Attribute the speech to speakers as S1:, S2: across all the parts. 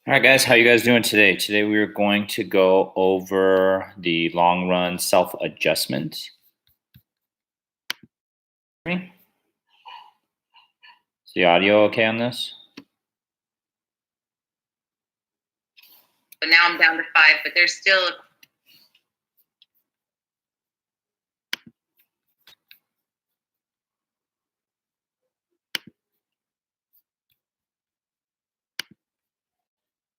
S1: All right, guys, how you guys doing today? Today we are going to go over the long run self adjustment. Is the audio okay on this?
S2: But now I'm down to 5, but there's still.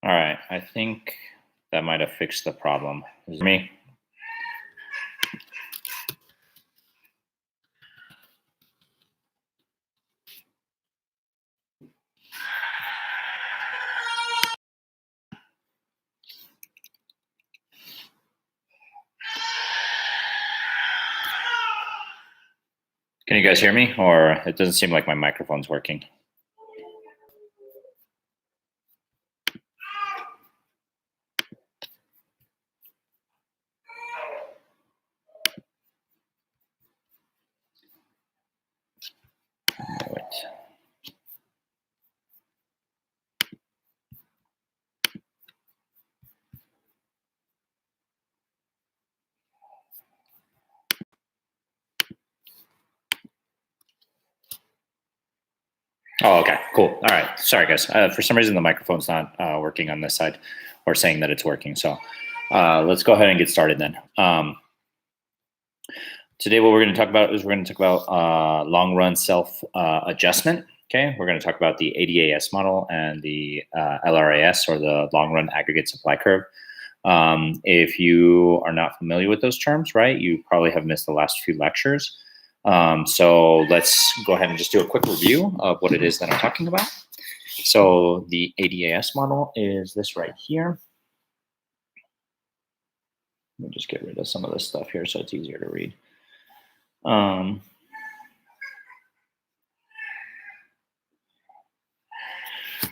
S1: All right, I think that might have fixed the problem. Is it me? Can you guys hear me? Or it doesn't seem like my microphone's working. Wait. Oh, okay, cool. All right, sorry guys. For some reason, the microphone's not working on this side, or saying that it's working. So let's go ahead and get started then. Today, what we're going to talk about is long run self adjustment. Okay, we're going to talk about the ADAS model and the LRAS, or the long run aggregate supply curve. If you are not familiar with those terms, right, you probably have missed the last few lectures. So let's go ahead and just do a quick review of what it is that I'm talking about. So the ADAS model is this right here. Let me just get rid of some of this stuff here so it's easier to read.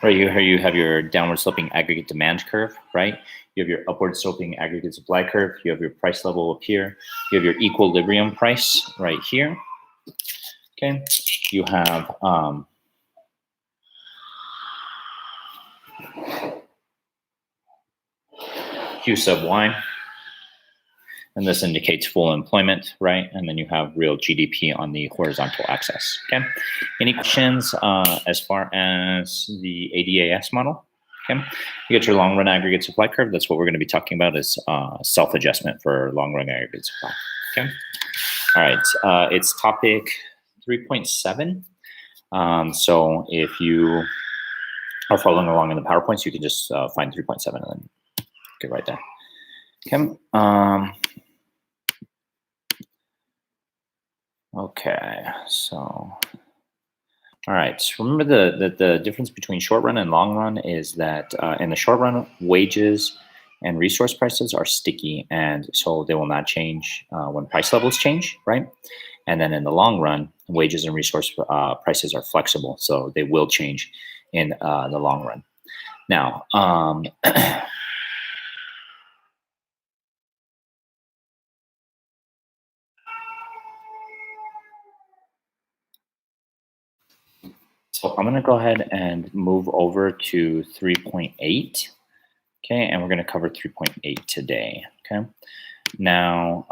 S1: Right here, you have your downward sloping aggregate demand curve, right? You have your upward sloping aggregate supply curve. You have your price level up here. You have your equilibrium price right here. Okay. You have Q sub Y, and this indicates full employment, right? And then you have real GDP on the horizontal axis. Okay. Any questions as far as the ADAS model? Okay. You get your long run aggregate supply curve. That's what we're going to be talking about, is self adjustment for long run aggregate supply. Okay. All right. It's topic 3.7. So if you are following along in the PowerPoints, you can just find 3.7 and then get right there. Okay. Okay, so, all right. So remember the difference between short run and long run is that in the short run, wages and resource prices are sticky, and so they will not change when price levels change, right? And then in the long run, wages and resource prices are flexible, so they will change in the long run. Now, so I'm going to go ahead and move over to 3.8. Okay, and we're going to cover 3.8 today. Okay, now,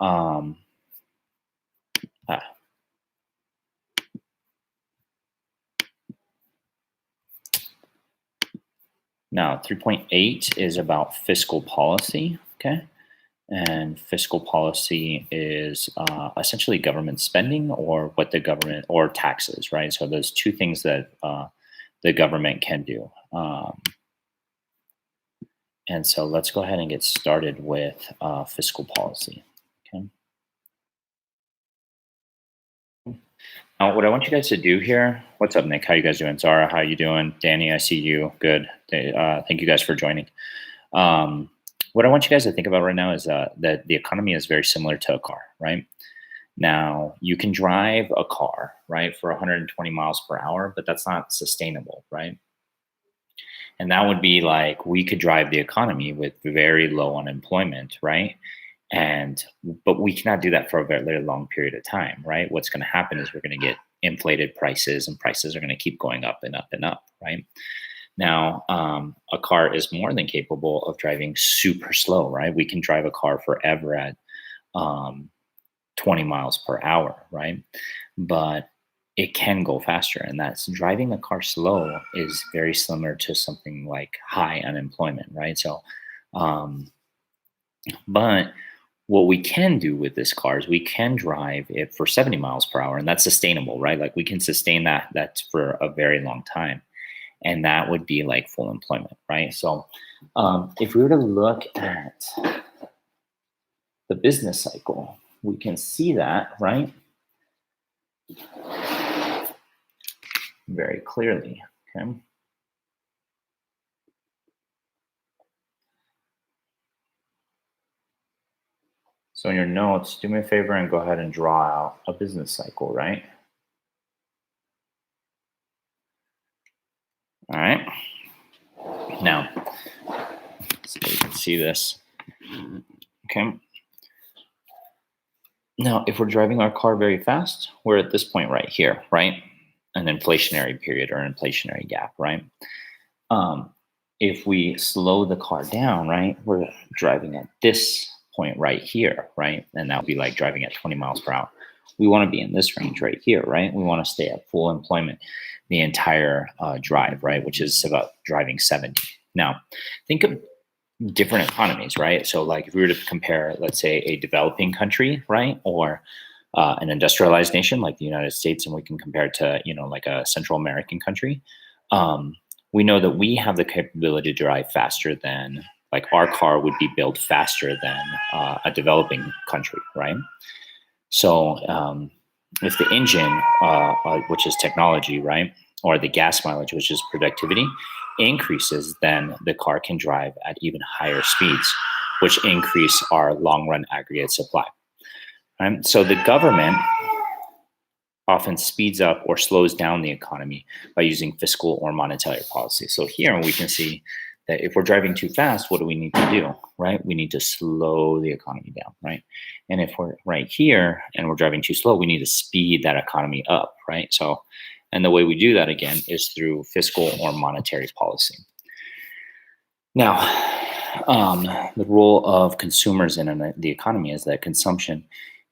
S1: now 3.8 is about fiscal policy. Okay, and fiscal policy is essentially government spending, or what the government, or taxes, right? So those two things that the government can do. And so let's go ahead and get started with fiscal policy. Okay. Now, what I want you guys to do here, what's up, Nick? How you guys doing? Zara, how you doing? Danny, I see you. Good. Thank you guys for joining. What I want you guys to think about right now is that the economy is very similar to a car, right? Now, you can drive a car, right, for 120 miles per hour, but that's not sustainable, right? And that would be like, we could drive the economy with very low unemployment, right? But we cannot do that for a very, very long period of time, right? What's going to happen is we're going to get inflated prices, and prices are going to keep going up and up and up, right? Now, a car is more than capable of driving super slow, right? We can drive a car forever at um, 20 miles per hour, right? But it can go faster. And that's driving a car slow is very similar to something like high unemployment, right? So, um, but what we can do with this car is we can drive it for 70 miles per hour, and that's sustainable, right? Like we can sustain that for a very long time. And that would be like full employment, right? So if we were to look at the business cycle, we can see that, right? Very clearly, okay? So in your notes, do me a favor and go ahead and draw out a business cycle, right? All right. Now, so you can see this, okay? Now, if we're driving our car very fast, we're at this point right here, right? An inflationary period or inflationary gap, right? Um, if we slow the car down, right, we're driving at this point right here, right? And that would be like driving at 20 miles per hour. We want to be in this range right here, right? We want to stay at full employment the entire drive, right? Which is about driving 70. Now, think of different economies, right? So, like if we were to compare, let's say, a developing country, right, or an industrialized nation like the United States, and we can compare it to, like a Central American country. We know that we have the capability to drive faster than, like, our car would be built faster than a developing country, right? So, if the engine, which is technology, right, or the gas mileage, which is productivity, increases, then the car can drive at even higher speeds, which increase our long run aggregate supply. Right? So the government often speeds up or slows down the economy by using fiscal or monetary policy. So here we can see that if we're driving too fast, what do we need to do, right? We need to slow the economy down, right? And if we're right here and we're driving too slow, we need to speed that economy up, right? So, and the way we do that again is through fiscal or monetary policy. Now, the role of consumers in the economy is that consumption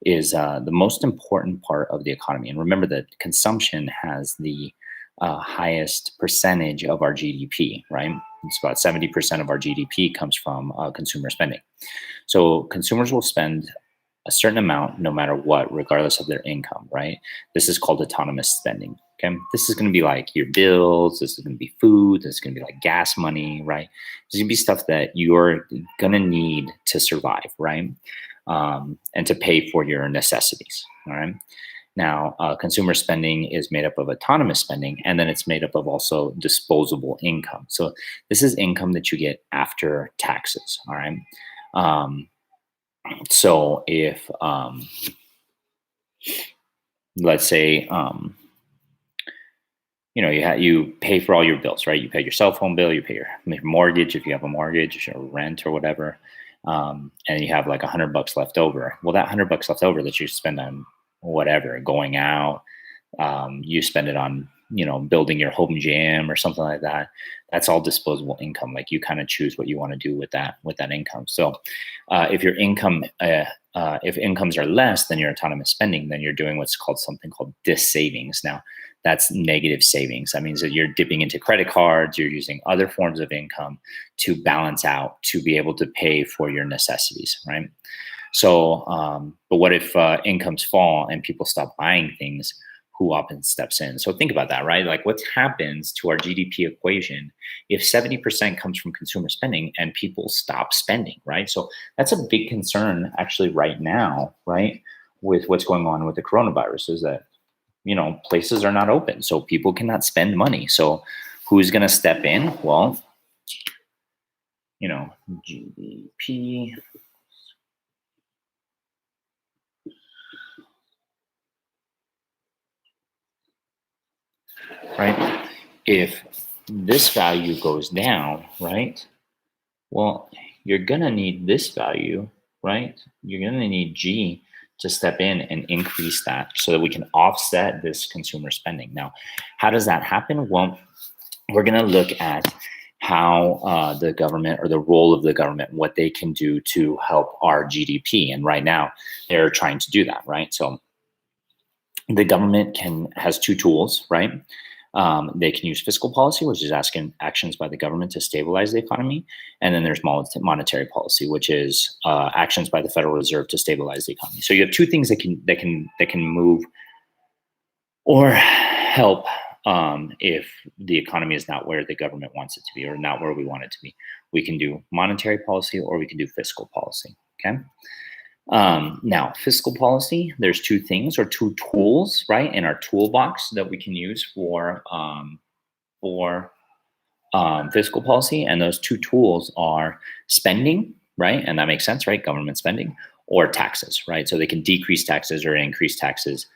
S1: is the most important part of the economy. And remember that consumption has the highest percentage of our GDP, right? It's about 70% of our GDP comes from consumer spending. So consumers will spend a certain amount no matter what, regardless of their income, right? This is called autonomous spending. Okay. This is going to be like your bills. This is going to be food. This is going to be like gas money, right? This is going to be stuff that you're going to need to survive, right? And to pay for your necessities. All right. Now, consumer spending is made up of autonomous spending, and then it's made up of also disposable income. So this is income that you get after taxes. All right. So if, let's say, you pay for all your bills, right? You pay your cell phone bill, you pay your mortgage if you have a mortgage, or rent or whatever, and you have like $100 left over. Well, that $100 left over that you spend on whatever, going out, you spend it on, building your home gym or something like that. That's all disposable income. Like you kind of choose what you want to do with that income. So if your income, if incomes are less than your autonomous spending, then you're doing what's called something called dis-savings. Now, that's negative savings. That means that you're dipping into credit cards, you're using other forms of income to balance out, to be able to pay for your necessities, right? So, but what if incomes fall and people stop buying things? Who often steps in? So think about that, right? Like what happens to our GDP equation if 70% comes from consumer spending and people stop spending, right? So that's a big concern actually right now, right? With what's going on with the coronavirus is that, places are not open. So people cannot spend money. So who's going to step in? Well, GDP. Right? If this value goes down, right? Well, you're going to need this value, right? You're going to need G to step in and increase that so that we can offset this consumer spending. Now, how does that happen? Well, we're going to look at how the government, or the role of the government, what they can do to help our GDP. And right now, they're trying to do that, right? So the government has two tools, right? They can use fiscal policy, which is asking actions by the government to stabilize the economy, and then there's monetary policy, which is actions by the Federal Reserve to stabilize the economy. So you have two things that can move or help if the economy is not where the government wants it to be, or not where we want it to be. We can do monetary policy, or we can do fiscal policy. Okay. Now, fiscal policy, there's two things, or two tools, right, in our toolbox that we can use for fiscal policy. And those two tools are spending, right? And that makes sense, right? Government spending, or taxes, right? So they can decrease taxes or increase taxes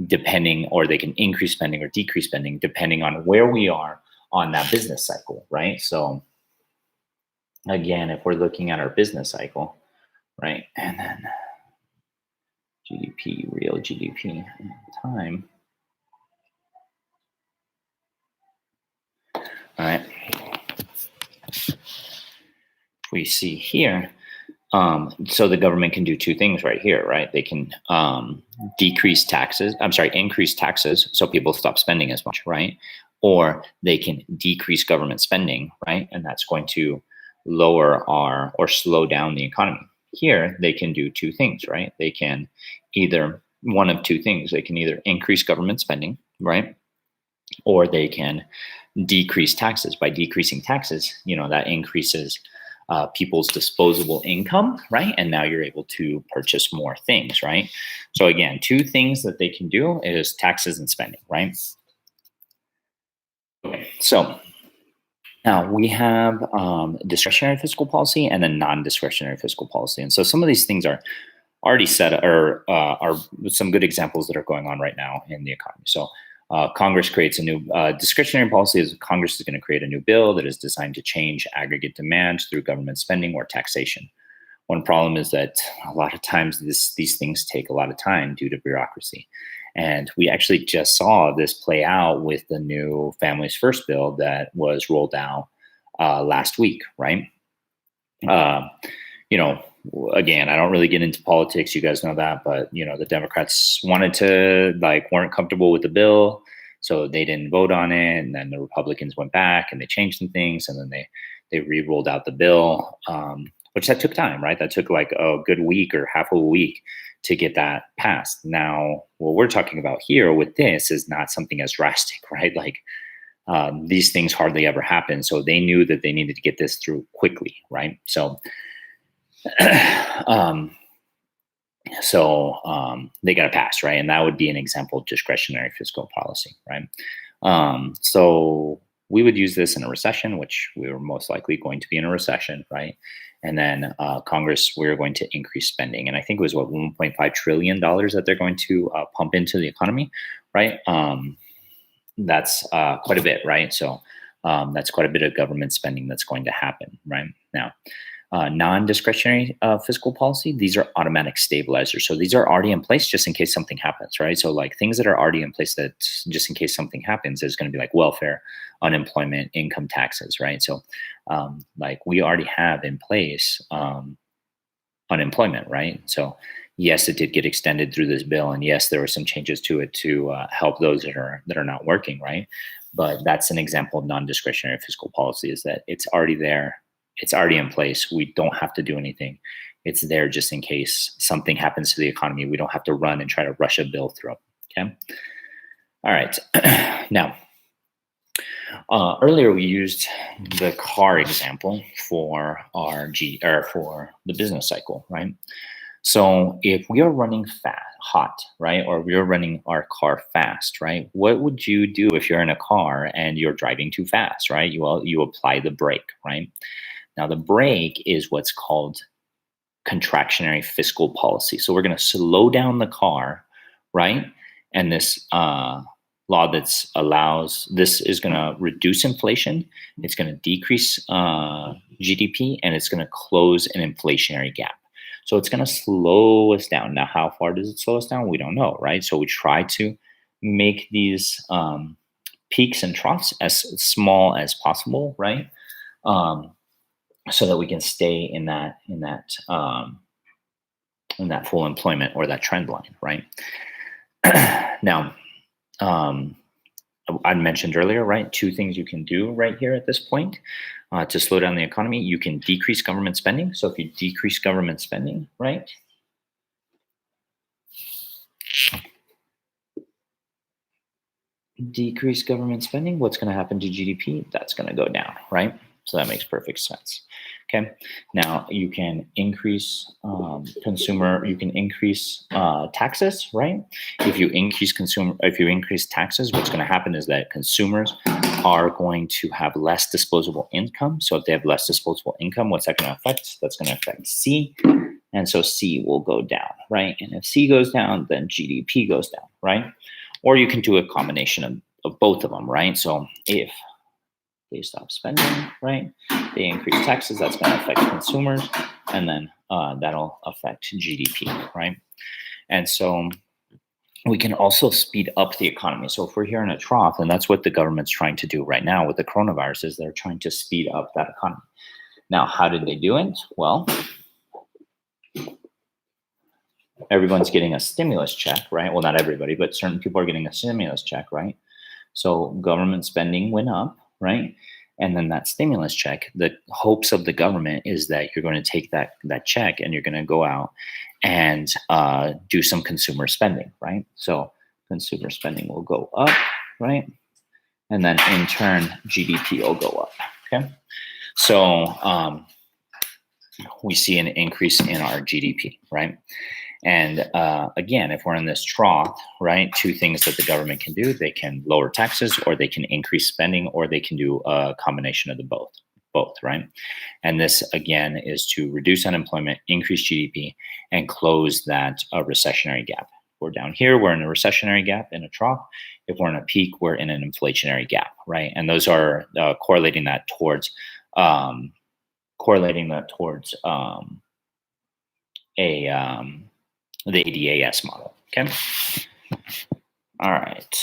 S1: depending, or they can increase spending or decrease spending depending on where we are on that business cycle, right? So again, if we're looking at our business cycle, right, and then GDP, real GDP time. All right. We see here, so the government can do two things right here, right? They can increase taxes, so people stop spending as much, right? Or they can decrease government spending, right? And that's going to lower or slow down the economy. Here, they can do two things, right? They can either, one of two things, they can either increase government spending, right? Or they can decrease taxes. By decreasing taxes, that increases people's disposable income, right? And now you're able to purchase more things, right? So again, two things that they can do is taxes and spending, right? Okay, so now we have discretionary fiscal policy and then non-discretionary fiscal policy. And so some of these things are already set, or are some good examples that are going on right now in the economy. So Congress creates a new discretionary policy. Congress is going to create a new bill that is designed to change aggregate demand through government spending or taxation. One problem is that a lot of times these things take a lot of time due to bureaucracy. And we actually just saw this play out with the new Families First bill that was rolled out last week, right? Again, I don't really get into politics. You guys know that, but the Democrats weren't comfortable with the bill, so they didn't vote on it. And then the Republicans went back and they changed some things, and then they re-rolled out the bill, which that took time, right? That took like a good week or half of a week to get that passed. Now, what we're talking about here with this is not something as drastic, right? Like these things hardly ever happen. So they knew that they needed to get this through quickly, right? So they got to pass, right? And that would be an example of discretionary fiscal policy, right? So we would use this in a recession, which we were most likely going to be in a recession, right? And then Congress, we're going to increase spending. And I think it was $1.5 trillion that they're going to pump into the economy, right? That's quite a bit, right? So that's quite a bit of government spending that's going to happen, right? Now, non-discretionary fiscal policy, these are automatic stabilizers. So these are already in place just in case something happens, right? So like things that are already in place that just in case something happens is going to be like welfare, unemployment, income taxes, right? So like we already have in place unemployment, right? So yes, it did get extended through this bill, and yes, there were some changes to it to help those that are not working, right? But that's an example of non-discretionary fiscal policy, is that it's already there. It's already in place. We don't have to do anything. It's there just in case something happens to the economy. We don't have to run and try to rush a bill through. Okay. All right. Now, earlier we used the car example for for the business cycle, right? So if we are running hot, right, or we are running our car fast, right, what would you do if you're in a car and you're driving too fast, right? You apply the brake, right? Now, the brake is what's called contractionary fiscal policy. So we're going to slow down the car, right? And this law this is going to reduce inflation. It's going to decrease GDP, and it's going to close an inflationary gap. So it's going to slow us down. Now, how far does it slow us down? We don't know, right? So we try to make these peaks and troughs as small as possible, right? So that we can stay in that full employment or that trend line, right? Now, I mentioned earlier, right? Two things you can do right here at this point to slow down the economy. You can decrease government spending. So if you decrease government spending, right? Decrease government spending, what's going to happen to GDP? That's going to go down, right? So that makes perfect sense. Okay. Now you can increase you can increase taxes, right? If you increase taxes, what's going to happen is that consumers are going to have less disposable income. So if they have less disposable income, what's that going to affect? That's going to affect C. And so C will go down, right? And if C goes down, then GDP goes down, right? Or you can do a combination of both of them, right? So if they stop spending, right, they increase taxes, that's going to affect consumers, and then that'll affect GDP, right? And so we can also speed up the economy. So if we're here in a trough, and that's what the government's trying to do right now with the coronavirus, is they're trying to speed up that economy. Now, how did they do it? Well, everyone's getting a stimulus check, right? Well, not everybody, but certain people are getting a stimulus check, right? So government spending went up, right? And then that stimulus check, the hopes of the government is that you're going to take that check and you're going to go out and do some consumer spending, right? So consumer spending will go up, right? And then in turn, GDP will go up, okay? So we see an increase in our GDP, right? And again, if we're in this trough, right, two things that the government can do: they can lower taxes, or they can increase spending, or they can do a combination of the both, right? And this again is to reduce unemployment, increase GDP, and close that recessionary gap. If we're down here, we're in a recessionary gap in a trough. If we're in a peak, we're in an inflationary gap, right? And those are correlating that towards the ADAS model, okay? All right.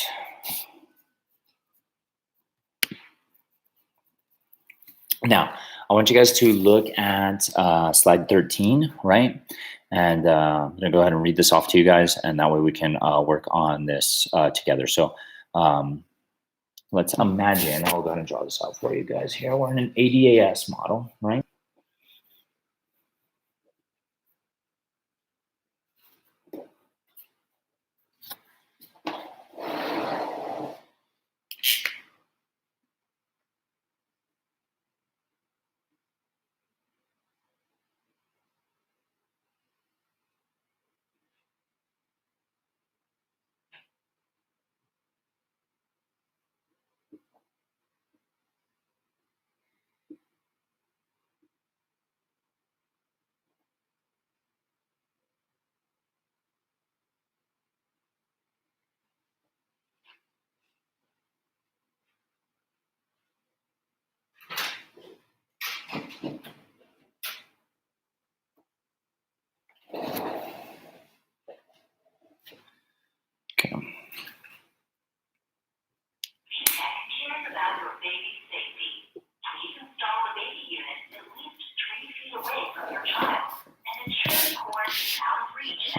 S1: Now, I want you guys to look at slide 13, right? And I'm going to go ahead and read this off to you guys, and that way we can work on this together. So let's imagine, I'll go ahead and draw this out for you guys here. We're in an ADAS model, right? Okay.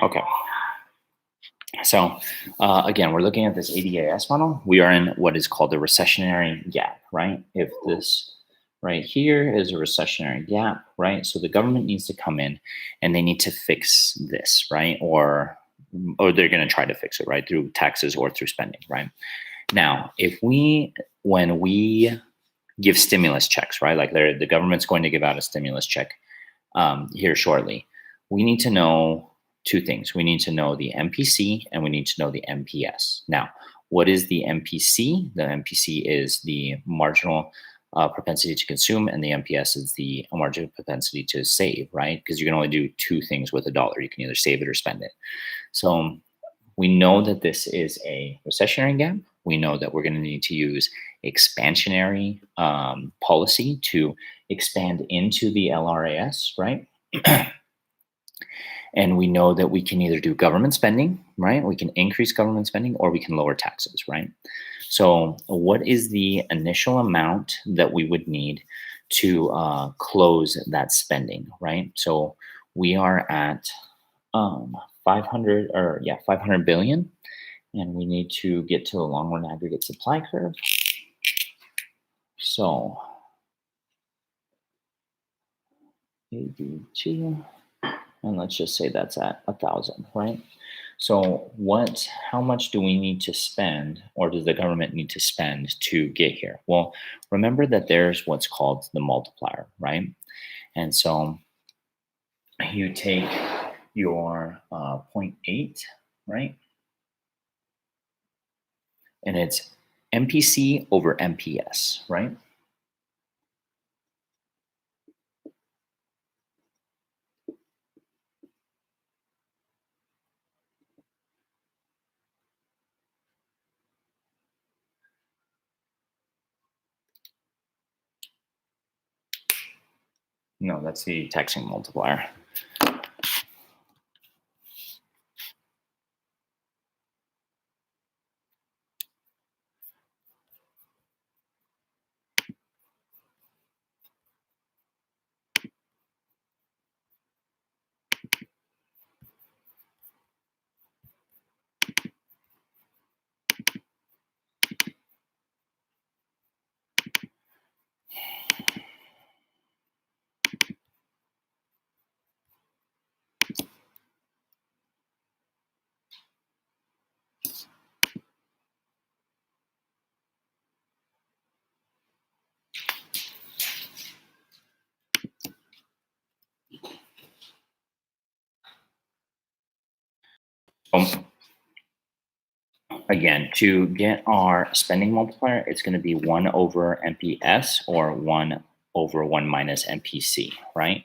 S1: Okay. So again, we're looking at this ADAS model. We are in what is called the recessionary gap, right? If this right here is a recessionary gap, right? So the government needs to come in and they need to fix this, right? Or they're going to try to fix it, right? Through taxes or through spending, right? Now, when we give stimulus checks, right? Like the government's going to give out a stimulus check here shortly. We need to know two things. We need to know the MPC and we need to know the MPS. Now, what is the MPC? The MPC is the marginal propensity to consume, and the MPS is the marginal propensity to save, right? Because you can only do two things with $1. You can either save it or spend it. So we know that this is a recessionary gap. We know that we're going to need to use expansionary policy to expand into the LRAS, right? And we know that we can either do government spending, right? We can increase government spending, or we can lower taxes, right? So what is the initial amount that we would need to close that spending, right? So we are at 500 billion, and we need to get to the long run aggregate supply curve. So ADT, and let's just say that's at 1,000, right? So how much do we need to spend, or does the government need to spend to get here? Well, remember that there's what's called the multiplier, right? And so you take your 0.8, right? And it's MPC over MPS, right? No, that's the taxing multiplier. Again, to get our spending multiplier, it's going to be 1 over MPS, or 1 over 1 minus MPC, right?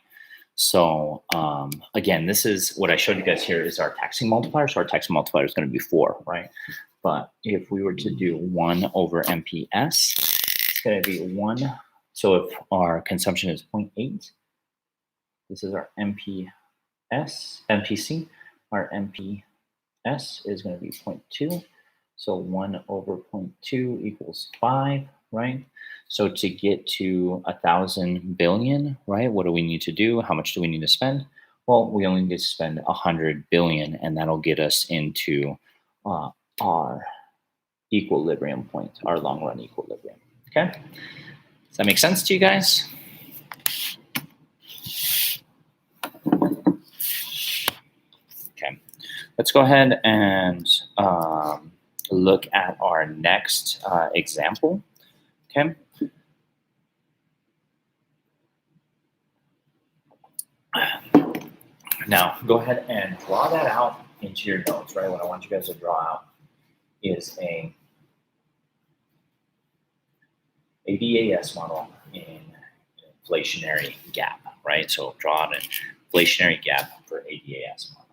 S1: So again, this is what I showed you guys here is our taxing multiplier. So our taxing multiplier is going to be 4, right? But if we were to do 1 over MPS, it's going to be 1. So if our consumption is 0.8, this is our MPC. Our MPS is going to be 0.2. So 1 over 0.2 equals 5, right? So to get to 1,000 billion, right, what do we need to do? How much do we need to spend? Well, we only need to spend 100 billion, and that'll get us into our equilibrium point, our long run equilibrium. Okay? Does that make sense to you guys? Okay. Let's go ahead and look at our next example. Okay. Now, go ahead and draw that out into your notes, right? What I want you guys to draw out is a ADAS model in inflationary gap, right? So draw out an inflationary gap for ADAS model.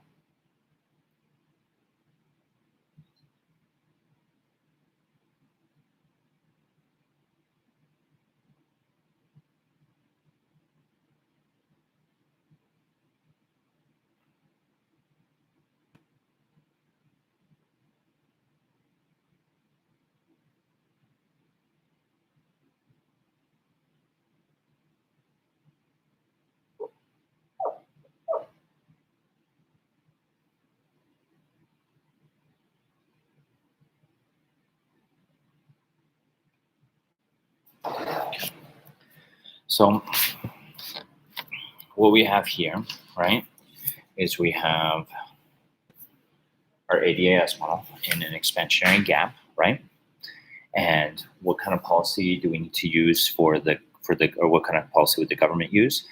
S1: So what we have here, right, is we have our ADAS model in an expansionary gap, right? And what kind of policy do we need to use or what kind of policy would the government use?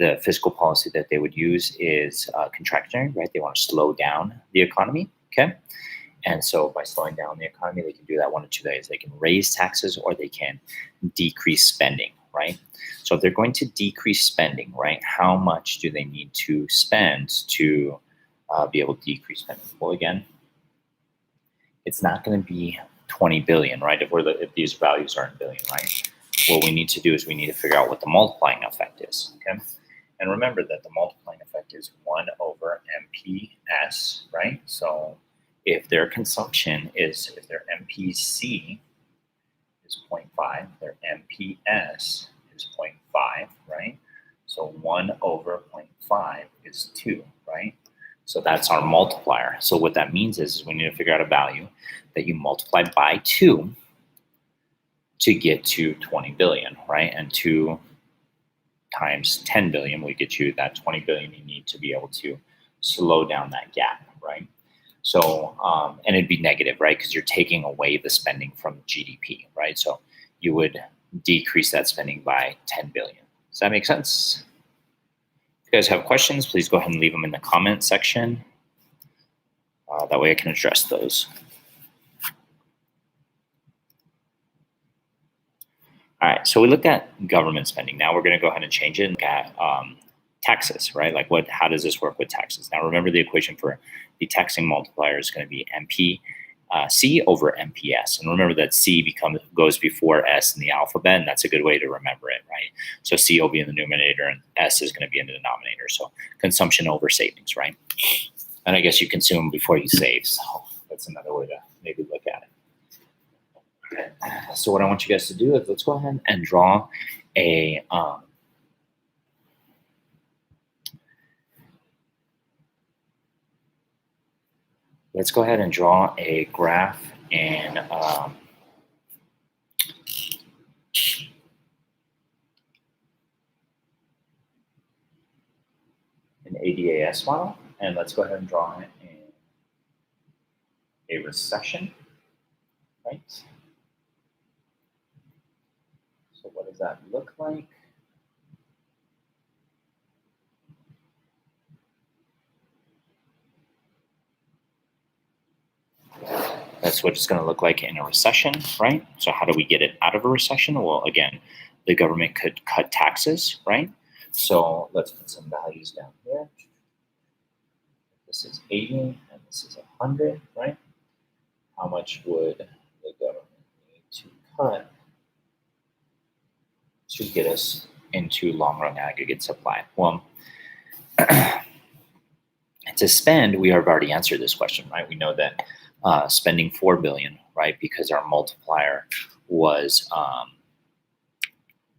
S1: The fiscal policy that they would use is contractionary, right? They want to slow down the economy, okay? And so by slowing down the economy, they can do that one of 2 ways. They can raise taxes, or they can decrease spending, right? So if they're going to decrease spending, right, how much do they need to spend to be able to decrease spending? Well, again, it's not going to be 20 billion, right? If these values are in billion, right? What we need to do is we need to figure out what the multiplying effect is, okay? And remember that the multiplying effect is 1 over MPS, right? So if their consumption is, if their MPC is 0.5, their MPS is 0.5, right? So 1 over 0.5 is 2, right? So that's our multiplier. So what that means is we need to figure out a value that you multiply by 2 to get to 20 billion, right? And 2 times 10 billion will get you that 20 billion you need to be able to slow down that gap, right? So, and it'd be negative, right? Because you're taking away the spending from GDP, right? So you would decrease that spending by 10 billion. Does that make sense? If you guys have questions, please go ahead and leave them in the comment section. That way I can address those. All right, so we looked at government spending. Now we're going to go ahead and change it and look at taxes, right? Like how does this work with taxes? Now remember the equation for the taxing multiplier is going to be MPC over MPS. And remember that C goes before S in the alphabet, and that's a good way to remember it, right? So C will be in the numerator and S is going to be in the denominator. So consumption over savings, right? And I guess you consume before you save. So that's another way to maybe look at it. So what I want you guys to do is let's go ahead and draw a graph in an ADAS model, and let's go ahead and draw it in a recession, right? So what does that look like? That's what it's going to look like in a recession, right? So how do we get it out of a recession? Well, again, the government could cut taxes, right? So let's put some values down here. This is 80 and this is 100, right? How much would the government need to cut to get us into long-run aggregate supply? Well, to spend, we have already answered this question, right? We know that spending 4 billion, right? Because our multiplier was,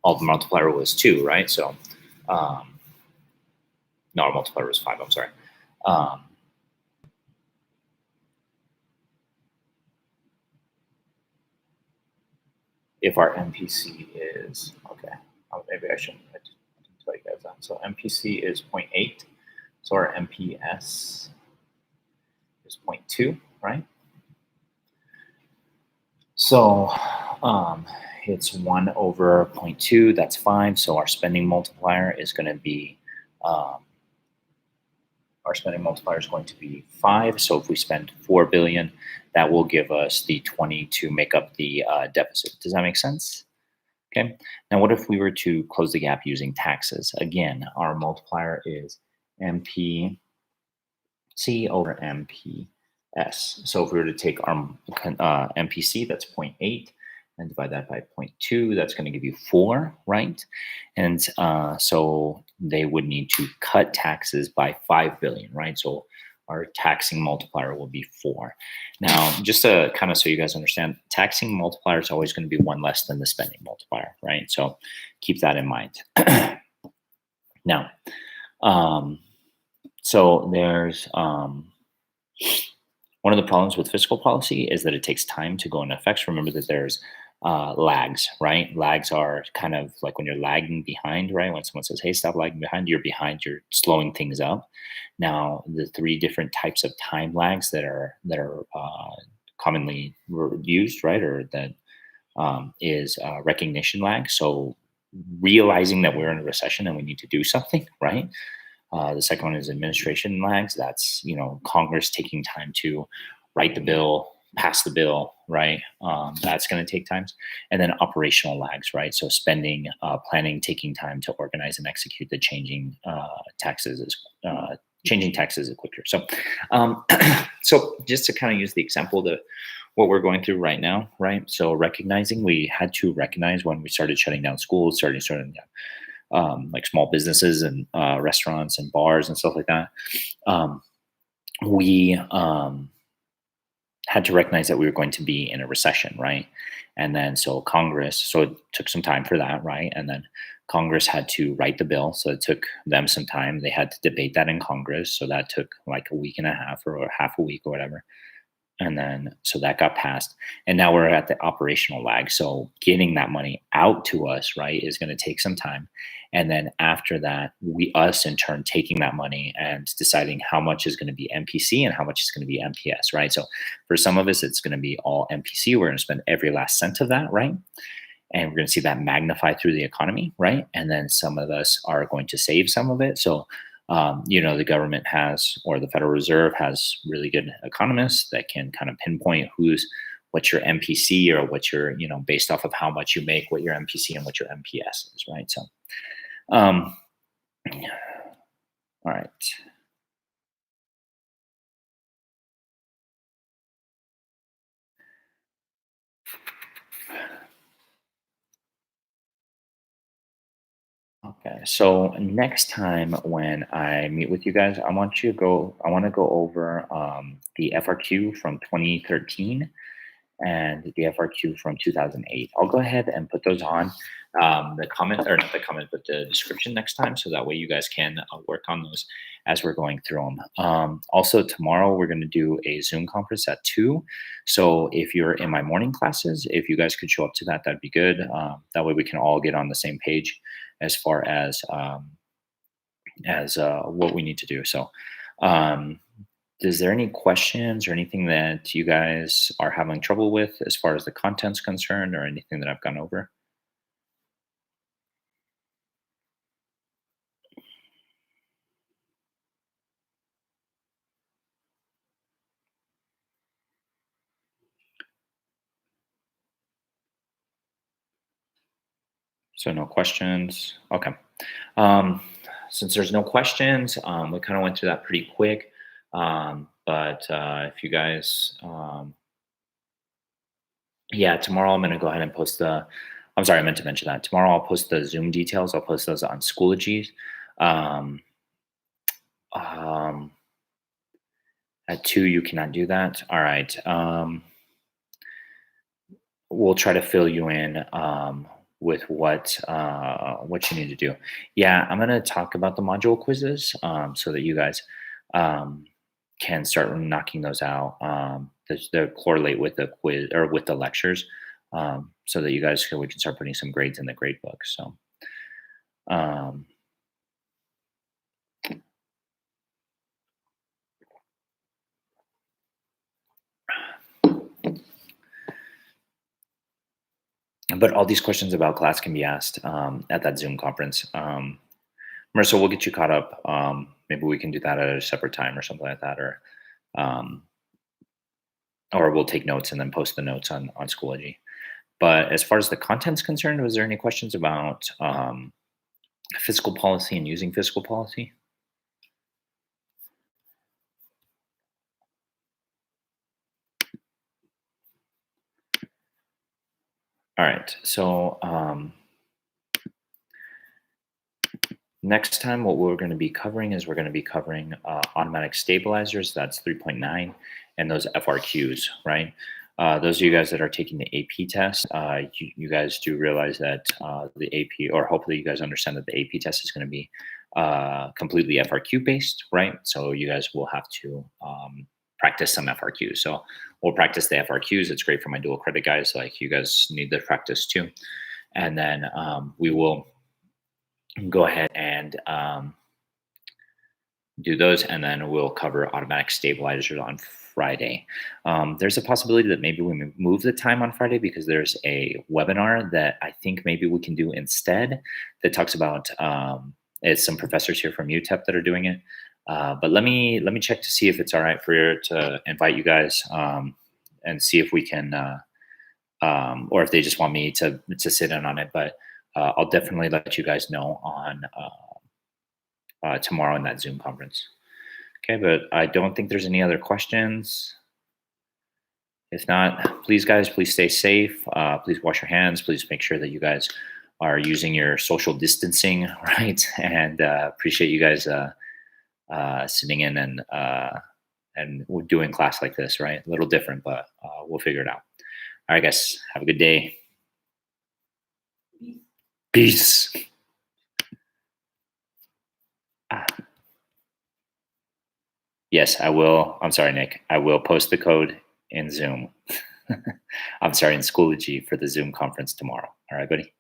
S1: the multiplier was 2, right? So, no, our multiplier was 5, I'm sorry. If our MPC is, okay, maybe I shouldn't tell you guys that. So MPC is 0.8, so our MPS is 0.2, right? So it's 1 over 0.2, that's 5. So our spending multiplier is going to be, 5. So if we spend 4 billion, that will give us the 20 to make up the deficit. Does that make sense? Okay. Now, what if we were to close the gap using taxes? Again, our multiplier is MPC over MPS. So if we were to take our MPC, that's 0.8, and divide that by 0.2, that's going to give you 4, right? And so they would need to cut taxes by 5 billion, right? So our taxing multiplier will be 4. Now, just to kind of so you guys understand, taxing multiplier is always going to be 1 less than the spending multiplier, right? So keep that in mind. Now, so there's one of the problems with fiscal policy is that it takes time to go into effect. Remember that there's lags, right? Lags are kind of like when you're lagging behind, right? When someone says, hey, stop lagging behind, you're slowing things up. Now, the 3 different types of time lags that are commonly used, right? Or that is recognition lag. So realizing that we're in a recession and we need to do something, right? The second one is administration lags. That's, Congress taking time to write the bill, pass the bill, right? That's going to take time. And then operational lags, right? So spending, planning, taking time to organize and execute the changing taxes is quicker. So, so just to kind of use the example that what we're going through right now, right? So we had to recognize when we started shutting down schools, starting like small businesses and restaurants and bars and stuff like that. We had to recognize that we were going to be in a recession, right? And then so Congress, so it took some time for that, right? And then Congress had to write the bill, so it took them some time. They had to debate that in Congress, so that took like a week and a half or half a week or whatever. And then so that got passed, and now we're at the operational lag. So getting that money out to us, right, is going to take some time. And then after that, us in turn taking that money and deciding how much is going to be MPC and how much is going to be MPS, right? So for some of us, it's going to be all MPC. We're going to spend every last cent of that, right? And we're going to see that magnify through the economy, right? And then some of us are going to save some of it. So the government has, or the Federal Reserve has, really good economists that can kind of pinpoint what's your MPC, or what your, based off of how much you make, what your MPC and what your MPS is, right? So, all right. Okay, so next time when I meet with you guys, I want to go over the FRQ from 2013 and the FRQ from 2008. I'll go ahead and put those on the comment, or not the comment, but the description next time, so that way you guys can work on those as we're going through them. Also, tomorrow we're going to do a Zoom conference at 2. So if you're in my morning classes, if you guys could show up to that, that'd be good. That way we can all get on the same page as far as what we need to do. So is there any questions or anything that you guys are having trouble with as far as the content's concerned, or anything that I've gone over? So no questions. Okay. Since there's no questions, we kind of went through that pretty quick. But if you guys, yeah, tomorrow I'm going to go ahead and post I'm sorry, I meant to mention that. Tomorrow I'll post the Zoom details. I'll post those on Schoology. Um, um, at 2, you cannot do that. All right. We'll try to fill you in with what you need to do. Yeah, I'm going to talk about the module quizzes so that you guys can start knocking those out. They correlate with the quiz or with the lectures, so that you guys we can start putting some grades in the grade book. So. But all these questions about class can be asked at that Zoom conference. Marissa, we'll get you caught up. Maybe we can do that at a separate time or something like that, or we'll take notes and then post the notes on Schoology. But as far as the content's concerned, was there any questions about fiscal policy and using fiscal policy? All right, so next time what we're going to be covering is we're going to be covering automatic stabilizers. That's 3.9, and those FRQs, right? Those of you guys that are taking the AP test, you guys do realize that the AP, or hopefully you guys understand that the AP test is going to be completely FRQ based, right? So you guys will have to practice some FRQs. So we'll practice the FRQs. It's great for my dual credit guys. Like, you guys need the practice too. And then we will go ahead and do those, and then we'll cover automatic stabilizers on Friday. There's a possibility that maybe we move the time on Friday, because there's a webinar that I think maybe we can do instead that talks about it's some professors here from UTEP that are doing it. But let me check to see if it's all right to invite you guys and see if we can, or if they just want me to sit in on it. But I'll definitely let you guys know on tomorrow in that Zoom conference. Okay, but I don't think there's any other questions. If not, please guys, please stay safe. Please wash your hands. Please make sure that you guys are using your social distancing, right? And appreciate you guys sitting in and we're doing class like this, right? A little different, but we'll figure it out. All right, guys, have a good day. Peace. Yes, I will. I'm sorry, Nick. I will post the code in Zoom. I'm sorry, in Schoology for the Zoom conference tomorrow. All right, buddy.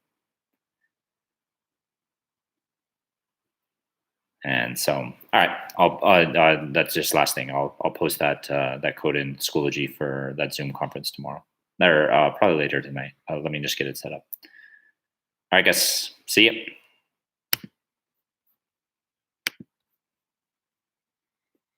S1: And so, all right, I'll that's just last thing. I'll post that that code in Schoology for that Zoom conference tomorrow, or probably later tonight. Let me just get it set up. All right, guys. See you.